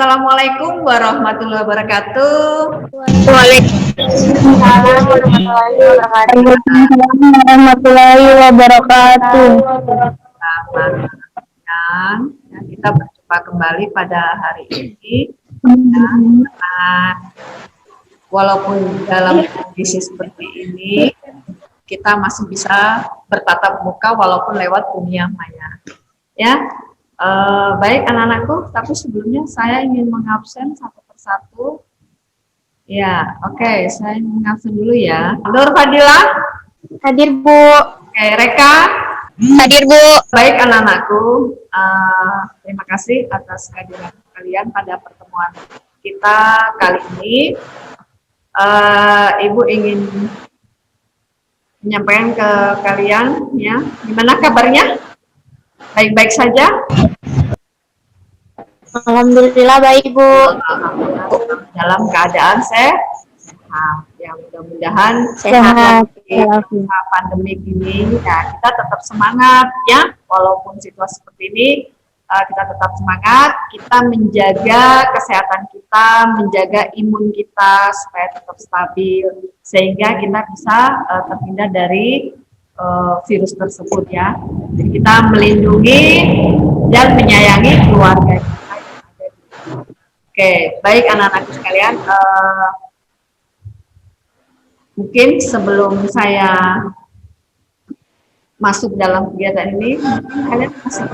Assalamualaikum warahmatullahi wabarakatuh. Waalaikumsalam warahmatullahi wabarakatuh. Waalaikumsalam warahmatullahi wabarakatuh. Selamat siang. Ya, kita berjumpa kembali pada hari ini. Ya, walaupun dalam kondisi seperti ini, kita masih bisa bertatap muka walaupun lewat dunia maya. Ya, baik anak-anakku. Tapi sebelumnya saya ingin mengabsen satu persatu. Ya, oke, saya mengabsen dulu ya. Nur Fadila. Hadir, Bu. Oke, Reka. Hadir, Bu. Baik anak-anakku, terima kasih atas kehadiran kalian pada pertemuan kita kali ini. Ibu ingin menyampaikan ke kalian, ya, gimana kabarnya? Baik-baik saja? Alhamdulillah baik, Bu. Alhamdulillah, dalam keadaan sehat. Ya, mudah-mudahan Sehat. di masa pandemi ini, ya, kita tetap semangat, ya, walaupun situasi seperti ini, kita tetap semangat, kita menjaga kesehatan kita, menjaga imun kita supaya tetap stabil, sehingga kita bisa terhindar dari virus tersebut, ya. Jadi kita melindungi dan menyayangi keluarga kita yang ada di sini. Oke, baik anak-anak sekalian, mungkin sebelum saya masuk dalam kegiatan ini, kalian masih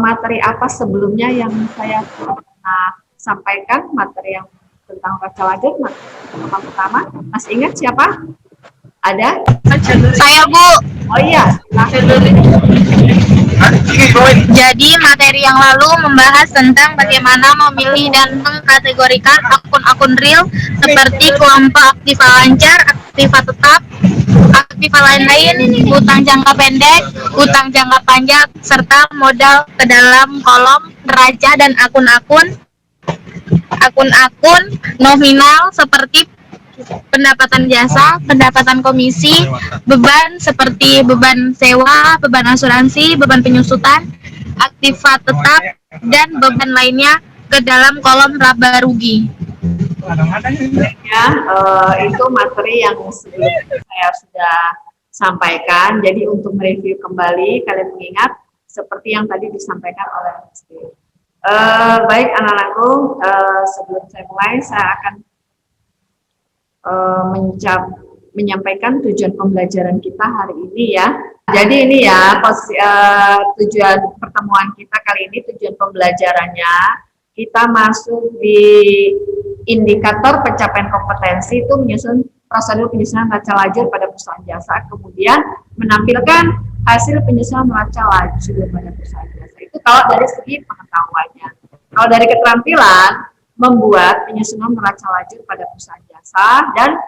materi apa sebelumnya yang saya pernah sampaikan, materi yang tentang baca lajur, pertama, masih ingat siapa? Ada? Saya, Bu. Oh iya, Jadi materi yang lalu membahas tentang bagaimana memilih dan mengkategorikan akun-akun real seperti kelompok aktiva lancar, aktiva tetap, aktiva lain-lain, utang jangka pendek, utang jangka panjang, serta modal ke dalam kolom neraca dan akun-akun nominal seperti pendapatan jasa, pendapatan komisi, beban seperti beban sewa, beban asuransi, beban penyusutan, aktiva tetap, dan beban lainnya ke dalam kolom laba rugi. Ya, itu materi yang sebelumnya saya sudah sampaikan. Jadi untuk mereview kembali, kalian mengingat seperti yang tadi disampaikan oleh Rizky. Baik anak-anakku, sebelum saya mulai, saya akan menyampaikan tujuan pembelajaran kita hari ini, ya. Jadi ini ya tujuan pertemuan kita kali ini, tujuan pembelajarannya kita masuk di indikator pencapaian kompetensi, itu menyusun prosedur penyusunan neraca lajur pada perusahaan jasa, kemudian menampilkan hasil penyusunan neraca lajur pada perusahaan jasa. Itu kalau dari segi pengetahuannya. Kalau dari keterampilan, membuat penyusunan neraca lajur pada perusahaan jasa, dan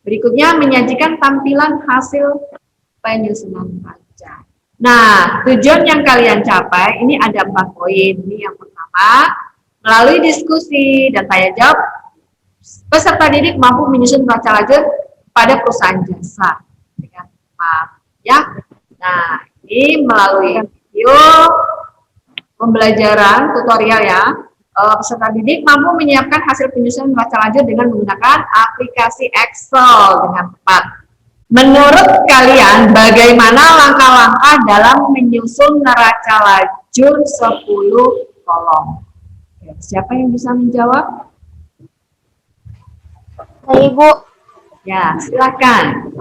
berikutnya menyajikan tampilan hasil penyusunan neraca. Nah, tujuan yang kalian capai ini ada 4 poin. Ini yang pertama, melalui diskusi dan tanya jawab, peserta didik mampu menyusun neraca lajur pada perusahaan jasa dengan tepat, ya. Nah, ini melalui video pembelajaran tutorial, ya. Peserta didik mampu menyiapkan hasil penyusunan neraca lajur dengan menggunakan aplikasi Excel dengan tepat. Menurut kalian, bagaimana langkah-langkah dalam menyusun neraca lajur 10 kolom? Siapa yang bisa menjawab? Saya, Bu. Ya, silakan.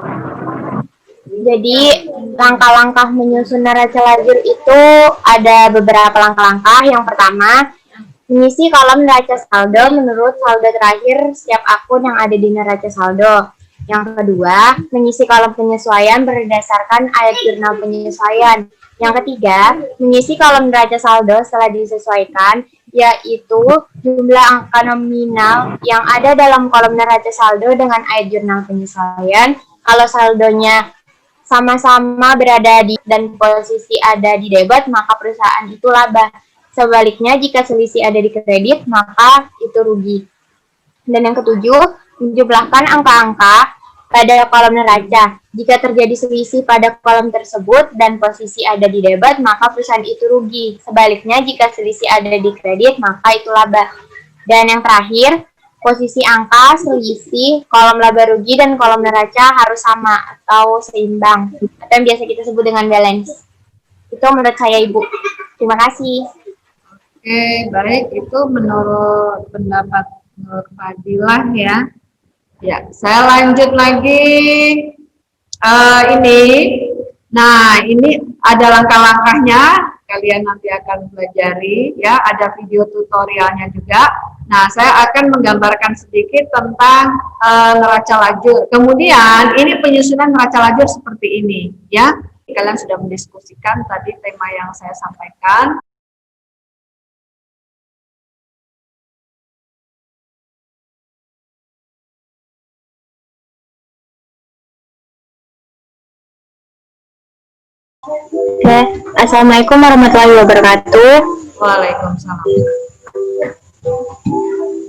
Jadi langkah-langkah menyusun neraca lajur itu ada beberapa langkah-langkah. Yang pertama, mengisi kolom neraca saldo menurut saldo terakhir setiap akun yang ada di neraca saldo. Yang kedua, mengisi kolom penyesuaian berdasarkan ayat jurnal penyesuaian. Yang ketiga, mengisi kolom neraca saldo setelah disesuaikan, yaitu jumlah angka nominal yang ada dalam kolom neraca saldo dengan ayat jurnal penyesuaian. Kalau saldonya sama-sama berada di dan posisi ada di debit, maka perusahaan itu laba. Sebaliknya, jika selisih ada di kredit, maka itu rugi. Dan yang ketujuh, menjumlahkan angka-angka pada kolom neraca. Jika terjadi selisih pada kolom tersebut dan posisi ada di debit, maka perusahaan itu rugi. Sebaliknya, jika selisih ada di kredit, maka itu laba. Dan yang terakhir, posisi angka, selisih, kolom laba rugi, dan kolom neraca harus sama atau seimbang. Atau yang biasa kita sebut dengan balance. Itu menurut saya, Ibu. Terima kasih. Oke, baik. Itu menurut pendapat Nur Fadilah ya. Ya, saya lanjut lagi. Ini. Nah, ini ada langkah-langkahnya. Kalian nanti akan pelajari ya. Ada video tutorialnya juga. Nah, saya akan menggambarkan sedikit tentang neraca lajur. Kemudian, ini penyusunan neraca lajur seperti ini ya. Kalian sudah mendiskusikan tadi tema yang saya sampaikan. Oke, Assalamualaikum warahmatullahi wabarakatuh. Waalaikumsalam.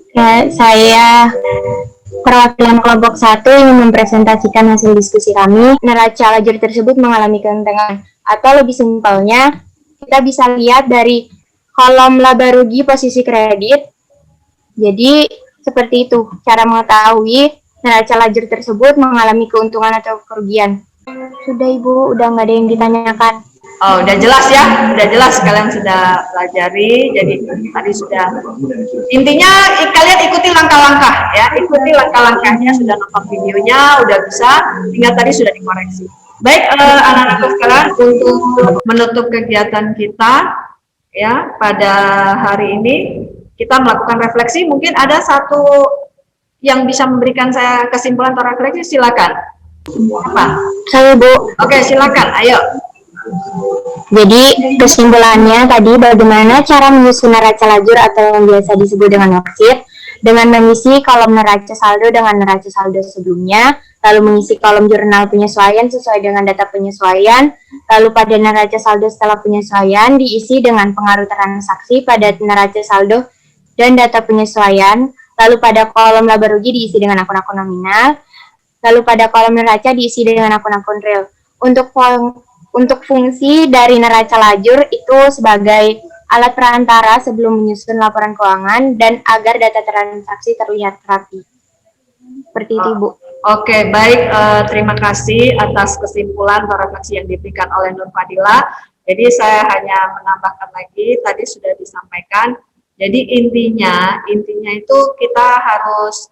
Oke, saya perwakilan kelompok 1 ingin mempresentasikan hasil diskusi kami. Neraca lajur tersebut mengalami keuntungan, atau lebih simpelnya, kita bisa lihat dari kolom laba rugi posisi kredit. Jadi, seperti itu cara mengetahui neraca lajur tersebut mengalami keuntungan atau kerugian. Sudah Ibu, udah nggak ada yang ditanyakan. Oh, udah jelas ya, udah jelas kalian sudah pelajari. Jadi tadi sudah intinya kalian ikuti langkah-langkah ya, ikuti langkah-langkahnya, sudah nonton videonya, udah bisa, tinggal tadi sudah dikoreksi. Baik anak-anakku sekalian, untuk menutup kegiatan kita ya pada hari ini kita melakukan refleksi. Mungkin ada satu yang bisa memberikan saya kesimpulan atau refleksi, silakan. Apa? Saya Bu. Oke, silakan, ayo. Jadi kesimpulannya tadi bagaimana cara menyusun neraca lajur atau yang biasa disebut dengan worksheet dengan mengisi kolom neraca saldo dengan neraca saldo sebelumnya, lalu mengisi kolom jurnal penyesuaian sesuai dengan data penyesuaian, lalu pada neraca saldo setelah penyesuaian diisi dengan pengaruh transaksi pada neraca saldo dan data penyesuaian, lalu pada kolom laba rugi diisi dengan akun-akun nominal, lalu pada kolom neraca diisi dengan akun-akun real. Untuk fungsi dari neraca lajur itu sebagai alat perantara sebelum menyusun laporan keuangan dan agar data transaksi terlihat rapi. Seperti itu, Bu. Oke, baik. Terima kasih atas kesimpulan atau refleksi yang diberikan oleh Nur Fadilah. Jadi saya hanya menambahkan lagi, tadi sudah disampaikan. Jadi intinya itu kita harus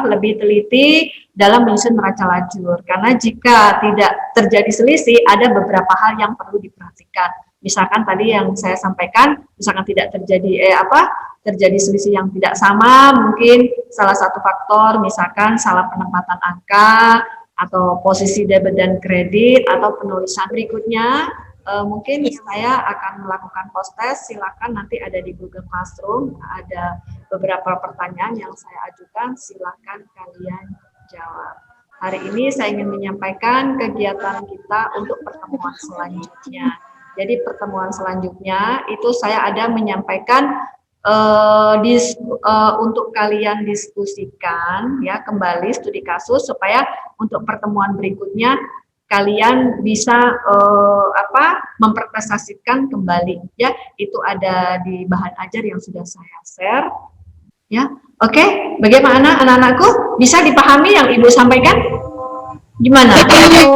lebih teliti dalam menyusun neraca lajur. Karena jika tidak terjadi selisih, ada beberapa hal yang perlu diperhatikan. Misalkan tadi yang saya sampaikan, misalkan tidak terjadi selisih yang tidak sama, mungkin salah satu faktor misalkan salah penempatan angka atau posisi debit dan kredit atau penulisan berikutnya. Mungkin saya akan melakukan post test, silakan nanti ada di Google Classroom, ada beberapa pertanyaan yang saya ajukan, silakan kalian jawab. Hari ini saya ingin menyampaikan kegiatan kita untuk pertemuan selanjutnya. Jadi pertemuan selanjutnya itu saya ada menyampaikan untuk kalian diskusikan ya kembali studi kasus supaya untuk pertemuan berikutnya kalian bisa mempresentasikan kembali ya, itu ada di bahan ajar yang sudah saya share ya. Oke, bagaimana anak-anakku, bisa dipahami yang Ibu sampaikan? Gimana?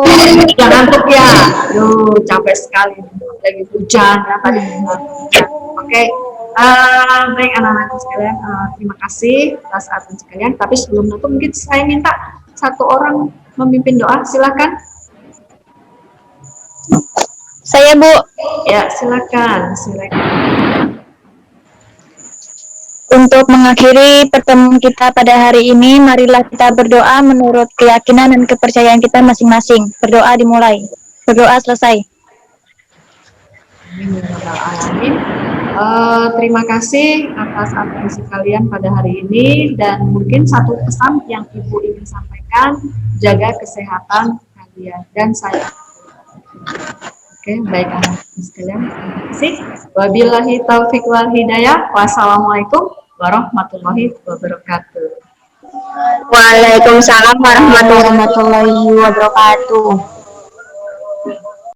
Udah ngantuk ya? Aduh, capek sekali lagi hujan ya tadi. Oke. Baik anak-anakku sekalian, terima kasih atas atensi kalian. Tapi sebelum itu mungkin saya minta satu orang memimpin doa, silakan. Saya Bu. Ya, silakan. Untuk mengakhiri pertemuan kita pada hari ini, marilah kita berdoa menurut keyakinan dan kepercayaan kita masing-masing. Berdoa dimulai. Berdoa selesai. Amin. Terima kasih atas atensi kalian pada hari ini, dan mungkin satu pesan yang Ibu ingin sampaikan, jaga kesehatan kalian dan saya. Oke, baik anak-anak sekalian, terima kasih. Wabillahi taufiq wal hidayah. Wassalamualaikum warahmatullahi wabarakatuh. Waalaikumsalam warahmatullahi wabarakatuh.